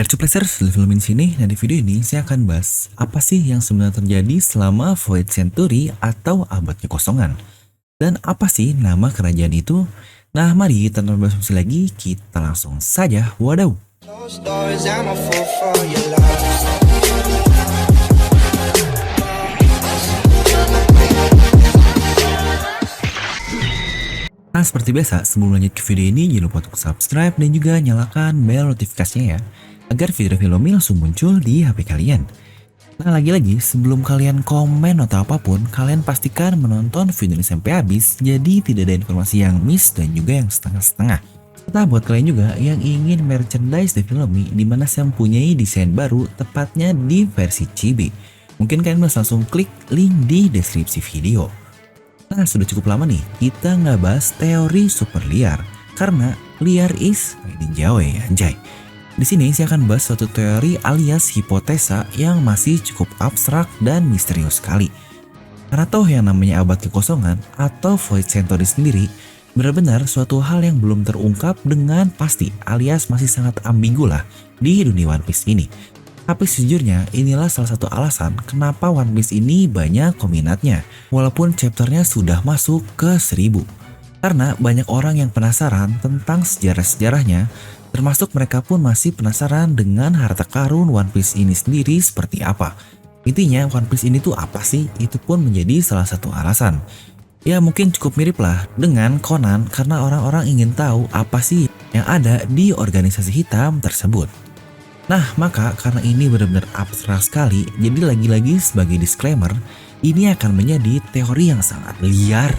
Darksuplexers, film di sini dan di video ini saya akan bahas apa sih yang sebenarnya terjadi selama Void Century atau abad kekosongan. Dan apa sih nama kerajaan itu? Nah mari tanpa basa-basi lagi kita langsung saja wadaw. Closed doors, I'm a fool for your love. Nah seperti biasa sebelum lanjut ke video ini jangan lupa untuk subscribe dan juga nyalakan bel notifikasinya ya, agar video film ini langsung muncul di HP kalian. Nah lagi-lagi sebelum kalian komen atau apapun, kalian pastikan menonton video ini sampai habis, jadi tidak ada informasi yang miss dan juga yang setengah-setengah. Serta buat kalian juga yang ingin merchandise The Filmy, di mana saya mempunyai desain baru tepatnya di versi chibi. Mungkin kalian bisa langsung klik link di deskripsi video. Nah sudah cukup lama nih kita nggak bahas teori super liar, karena liar is made in Jawa ya anjay. Di sini saya akan bahas suatu teori alias hipotesa yang masih cukup abstrak dan misterius sekali. Karena toh yang namanya abad kekosongan atau Void Century sendiri benar-benar suatu hal yang belum terungkap dengan pasti alias masih sangat ambigu lah di dunia One Piece ini. Tapi sejujurnya inilah salah satu alasan kenapa One Piece ini banyak peminatnya walaupun chapternya sudah masuk ke 1000. Karena banyak orang yang penasaran tentang sejarah-sejarahnya, termasuk mereka pun masih penasaran dengan harta karun One Piece ini sendiri seperti apa. Intinya One Piece ini tuh apa sih? Itu pun menjadi salah satu alasan. Ya mungkin cukup mirip lah dengan Conan karena orang-orang ingin tahu apa sih yang ada di organisasi hitam tersebut. Nah maka karena ini benar-benar abstrak sekali, jadi lagi-lagi sebagai disclaimer, ini akan menjadi teori yang sangat liar.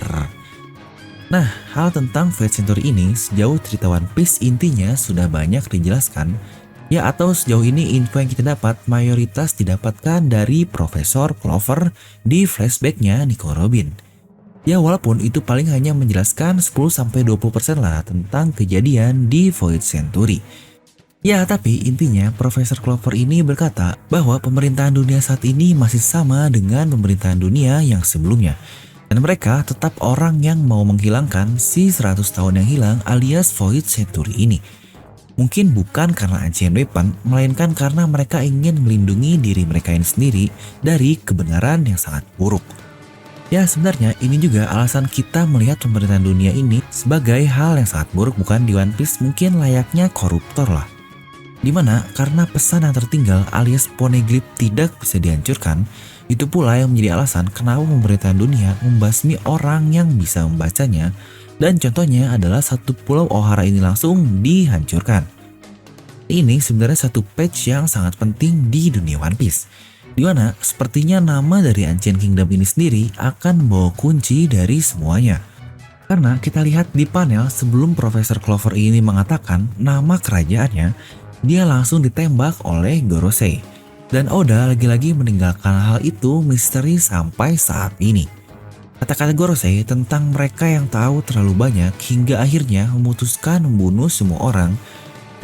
Nah, hal tentang Void Century ini sejauh cerita One Piece intinya sudah banyak dijelaskan, ya atau sejauh ini info yang kita dapat mayoritas didapatkan dari Profesor Clover di flashbacknya Nico Robin. Ya walaupun itu paling hanya menjelaskan 10-20% lah tentang kejadian di Void Century. Ya tapi intinya Profesor Clover ini berkata bahwa pemerintahan dunia saat ini masih sama dengan pemerintahan dunia yang sebelumnya. Dan mereka tetap orang yang mau menghilangkan si 100 tahun yang hilang alias Void Century ini. Mungkin bukan karena Ancient Weapon, melainkan karena mereka ingin melindungi diri mereka sendiri dari kebenaran yang sangat buruk. Ya sebenarnya ini juga alasan kita melihat pemerintahan dunia ini sebagai hal yang sangat buruk, bukan di One Piece mungkin layaknya koruptor lah. Dimana karena pesan yang tertinggal alias poneglyph tidak bisa dihancurkan, itu pula yang menjadi alasan kenapa pemerintahan dunia membasmi orang yang bisa membacanya, dan contohnya adalah satu pulau Ohara ini langsung dihancurkan. Ini sebenarnya satu patch yang sangat penting di dunia One Piece, dimana sepertinya nama dari Ancient Kingdom ini sendiri akan membawa kunci dari semuanya. Karena kita lihat di panel sebelum Profesor Clover ini mengatakan nama kerajaannya, dia langsung ditembak oleh Gorosei. Dan Oda lagi-lagi meninggalkan hal itu misteri sampai saat ini. Kata-kata Gorosei tentang mereka yang tahu terlalu banyak hingga akhirnya memutuskan membunuh semua orang,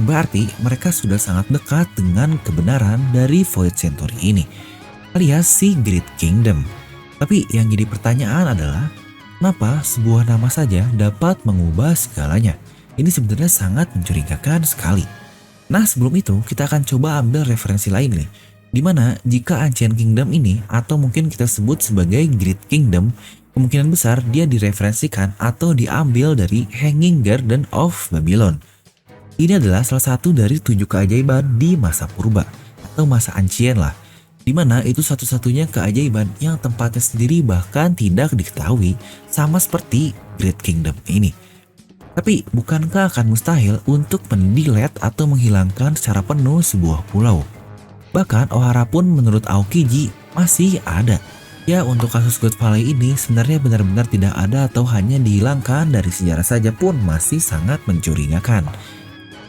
berarti mereka sudah sangat dekat dengan kebenaran dari Void Century ini, alias si Great Kingdom. Tapi yang jadi pertanyaan adalah, kenapa sebuah nama saja dapat mengubah segalanya? Ini sebenarnya sangat mencurigakan sekali. Nah sebelum itu kita akan coba ambil referensi lain nih, dimana jika Ancient Kingdom ini atau mungkin kita sebut sebagai Great Kingdom, kemungkinan besar dia direferensikan atau diambil dari Hanging Garden of Babylon. Ini adalah salah satu dari 7 keajaiban di masa purba atau masa Ancient lah, dimana itu satu-satunya keajaiban yang tempatnya sendiri bahkan tidak diketahui sama seperti Great Kingdom ini. Tapi bukankah akan mustahil untuk mendelete atau menghilangkan secara penuh sebuah pulau? Bahkan Ohara pun menurut Aokiji masih ada. Ya untuk kasus God Valley ini sebenarnya benar-benar tidak ada atau hanya dihilangkan dari sejarah saja pun masih sangat mencurigakan.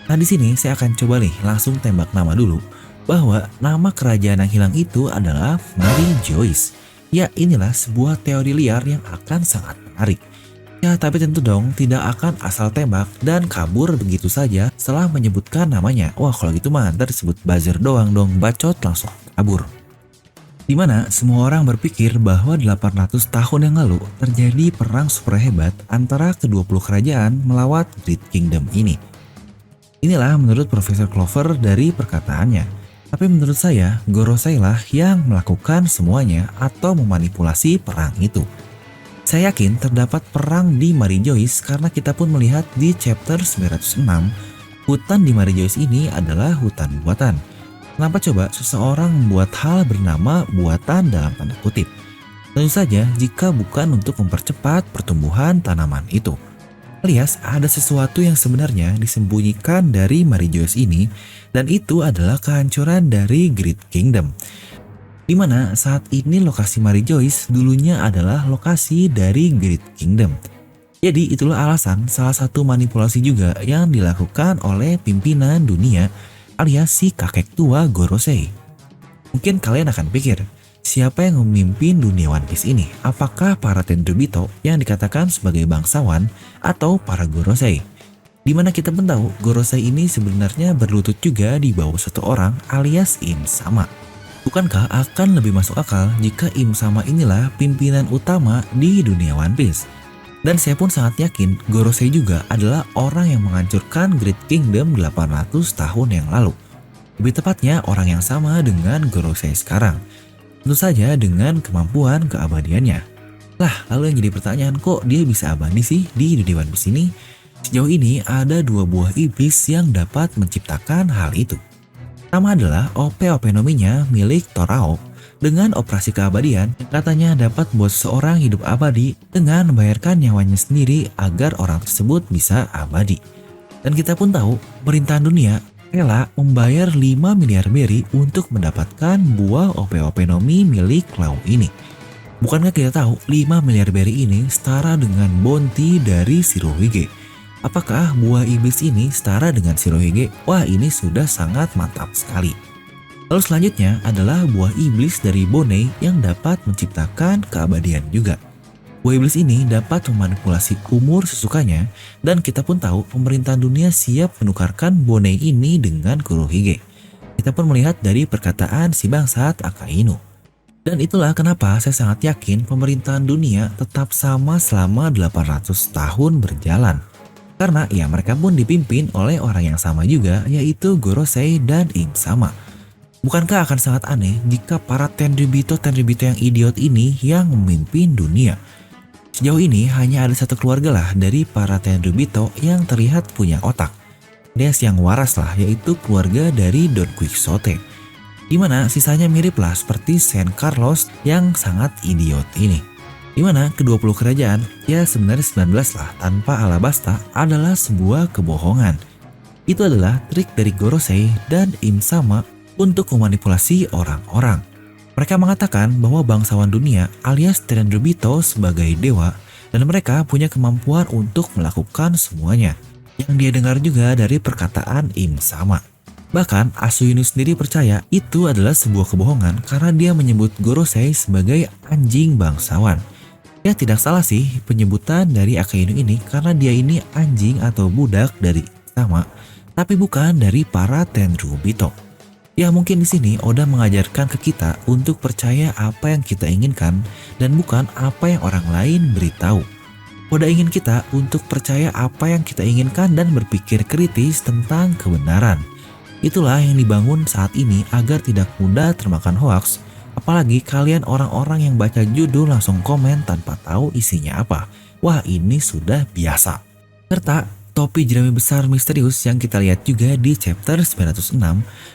Nah di sini saya akan coba nih langsung tembak nama dulu, bahwa nama kerajaan yang hilang itu adalah Mary Joyce. Ya inilah sebuah teori liar yang akan sangat menarik. Ya tapi tentu dong tidak akan asal tembak dan kabur begitu saja setelah menyebutkan namanya. Wah kalau gitu mah ntar disebut buzzer doang dong, bacot langsung kabur. Dimana semua orang berpikir bahwa 800 tahun yang lalu terjadi perang super hebat antara ke-20 kerajaan melawat Great Kingdom ini. Inilah menurut Profesor Clover dari perkataannya. Tapi menurut saya, Gorosei lah yang melakukan semuanya atau memanipulasi perang itu. Saya yakin terdapat perang di Mary Joyce karena kita pun melihat di chapter 906, hutan di Mary Joyce ini adalah hutan buatan. Kenapa coba seseorang membuat hal bernama buatan dalam tanda kutip? Tentu saja jika bukan untuk mempercepat pertumbuhan tanaman itu. Alias ada sesuatu yang sebenarnya disembunyikan dari Mary Joyce ini, dan itu adalah kehancuran dari Great Kingdom. Di mana saat ini lokasi Mary Joyce dulunya adalah lokasi dari Great Kingdom. Jadi itulah alasan salah satu manipulasi juga yang dilakukan oleh pimpinan dunia alias si kakek tua Gorosei. Mungkin kalian akan pikir, siapa yang memimpin dunia One Piece ini? Apakah para Tenryubito yang dikatakan sebagai bangsawan atau para Gorosei? Dimana kita pun tahu Gorosei ini sebenarnya berlutut juga di bawah satu orang alias Im Sama. Bukankah akan lebih masuk akal jika Im Sama inilah pimpinan utama di dunia One Piece? Dan saya pun sangat yakin Gorosei juga adalah orang yang menghancurkan Great Kingdom 800 tahun yang lalu. Lebih tepatnya orang yang sama dengan Gorosei sekarang. Tentu saja dengan kemampuan keabadiannya. Lah, lalu yang jadi pertanyaan, kok dia bisa abadi sih di dunia One Piece ini? Sejauh ini ada 2 buah iblis yang dapat menciptakan hal itu. Pertama adalah OP-OP nominya milik Torao dengan operasi keabadian yang katanya dapat membuat seseorang hidup abadi dengan membayarkan nyawanya sendiri agar orang tersebut bisa abadi. Dan kita pun tahu pemerintahan dunia rela membayar 5 miliar berry untuk mendapatkan buah OP-OP nomi milik Law ini. Bukankah kita tahu 5 miliar berry ini setara dengan bounty dari Shirohige? Apakah buah iblis ini setara dengan Shirohige? Wah, ini sudah sangat mantap sekali. Lalu selanjutnya adalah buah iblis dari Bonei yang dapat menciptakan keabadian juga. Buah iblis ini dapat memanipulasi umur sesukanya, dan kita pun tahu pemerintahan dunia siap menukarkan Bonei ini dengan Kurohige. Kita pun melihat dari perkataan si bangsat Akainu. Dan itulah kenapa saya sangat yakin pemerintahan dunia tetap sama selama 800 tahun berjalan. Karena ya mereka pun dipimpin oleh orang yang sama juga, yaitu Gorosei dan Im Sama. Bukankah akan sangat aneh jika para Tenryubito yang idiot ini yang memimpin dunia? Sejauh ini hanya ada satu keluarga lah dari para Tenryubito yang terlihat punya otak. Alias yang waras lah, yaitu keluarga dari Don Quixote. Dimana sisanya mirip lah seperti Saint Carlos yang sangat idiot ini. Dimana ke-20 kerajaan, ya sebenarnya 19 lah tanpa Alabasta adalah sebuah kebohongan. Itu adalah trik dari Gorosei dan Im Sama untuk memanipulasi orang-orang. Mereka mengatakan bahwa bangsawan dunia alias Tenryubito sebagai dewa dan mereka punya kemampuan untuk melakukan semuanya. Yang dia dengar juga dari perkataan Im Sama. Bahkan Asuyunu sendiri percaya itu adalah sebuah kebohongan karena dia menyebut Gorosei sebagai anjing bangsawan. Ya tidak salah sih penyebutan dari Akainu ini karena dia ini anjing atau budak dari Sama, tapi bukan dari para Tenryubito. Ya mungkin di sini Oda mengajarkan ke kita untuk percaya apa yang kita inginkan dan bukan apa yang orang lain beritahu. Oda ingin kita untuk percaya apa yang kita inginkan dan berpikir kritis tentang kebenaran. Itulah yang dibangun saat ini agar tidak mudah termakan hoaks. Apalagi kalian orang-orang yang baca judul langsung komen tanpa tahu isinya apa. Wah, ini sudah biasa. Serta topi jerami besar misterius yang kita lihat juga di chapter 906,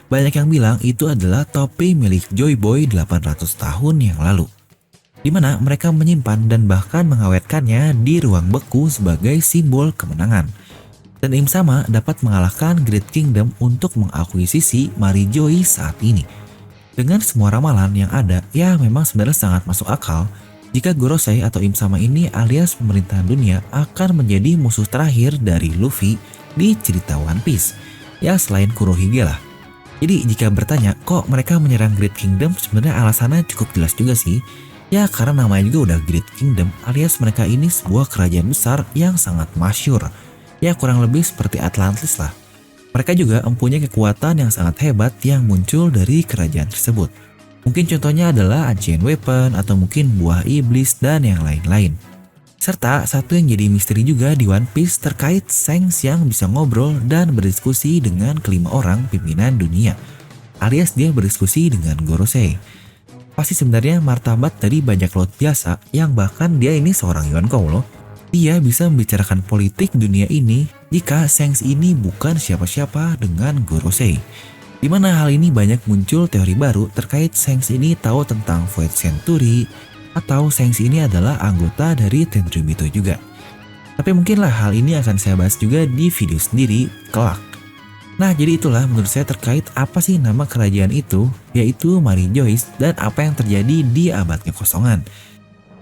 banyak yang bilang itu adalah topi milik Joy Boy 800 tahun yang lalu. Dimana mereka menyimpan dan bahkan mengawetkannya di ruang beku sebagai simbol kemenangan. Dan Im Sama dapat mengalahkan Great Kingdom untuk mengakuisisi Mary Joyce saat ini. Dengan semua ramalan yang ada, ya memang sebenarnya sangat masuk akal jika Gorosei atau Im Sama ini alias pemerintahan dunia akan menjadi musuh terakhir dari Luffy di cerita One Piece. Ya selain Kurohige lah. Jadi jika bertanya kok mereka menyerang Great Kingdom, sebenarnya alasannya cukup jelas juga sih. Ya karena namanya juga udah Great Kingdom alias mereka ini sebuah kerajaan besar yang sangat masyhur. Ya kurang lebih seperti Atlantis lah. Mereka juga mempunyai kekuatan yang sangat hebat yang muncul dari kerajaan tersebut. Mungkin contohnya adalah Ancient Weapon atau mungkin buah iblis dan yang lain-lain. Serta satu yang jadi misteri juga di One Piece terkait Shanks yang bisa ngobrol dan berdiskusi dengan kelima orang pimpinan dunia, alias dia berdiskusi dengan Gorosei. Pasti sebenarnya martabat dari bajak laut biasa yang bahkan dia ini seorang Yonkou loh. Dia bisa membicarakan politik dunia ini jika Shanks ini bukan siapa-siapa dengan Gorosei. Dimana hal ini banyak muncul teori baru terkait Shanks ini tahu tentang Void Century, atau Shanks ini adalah anggota dari Tenryubito juga. Tapi mungkinlah hal ini akan saya bahas juga di video sendiri kelak. Nah, jadi itulah menurut saya terkait apa sih nama kerajaan itu, yaitu Mary Joyce, dan apa yang terjadi di abad kekosongan.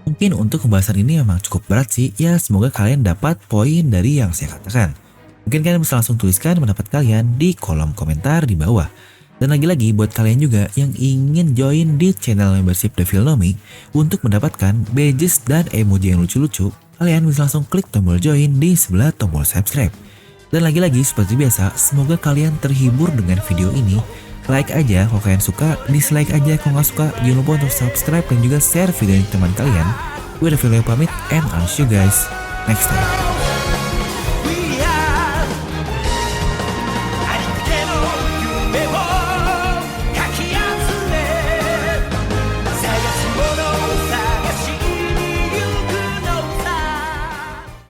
Mungkin untuk pembahasan ini memang cukup berat sih, ya semoga kalian dapat poin dari yang saya katakan. Mungkin kalian bisa langsung tuliskan pendapat kalian di kolom komentar di bawah. Dan lagi-lagi buat kalian juga yang ingin join di channel membership The Filmnomic untuk mendapatkan badges dan emoji yang lucu-lucu, kalian bisa langsung klik tombol join di sebelah tombol subscribe. Dan lagi-lagi seperti biasa, semoga kalian terhibur dengan video ini. Like aja kalau kalian suka, dislike aja kalau nggak suka. Jangan lupa untuk subscribe dan juga share video ini ke teman kalian. Gue The Filmnomic pamit and I'll see you guys next time.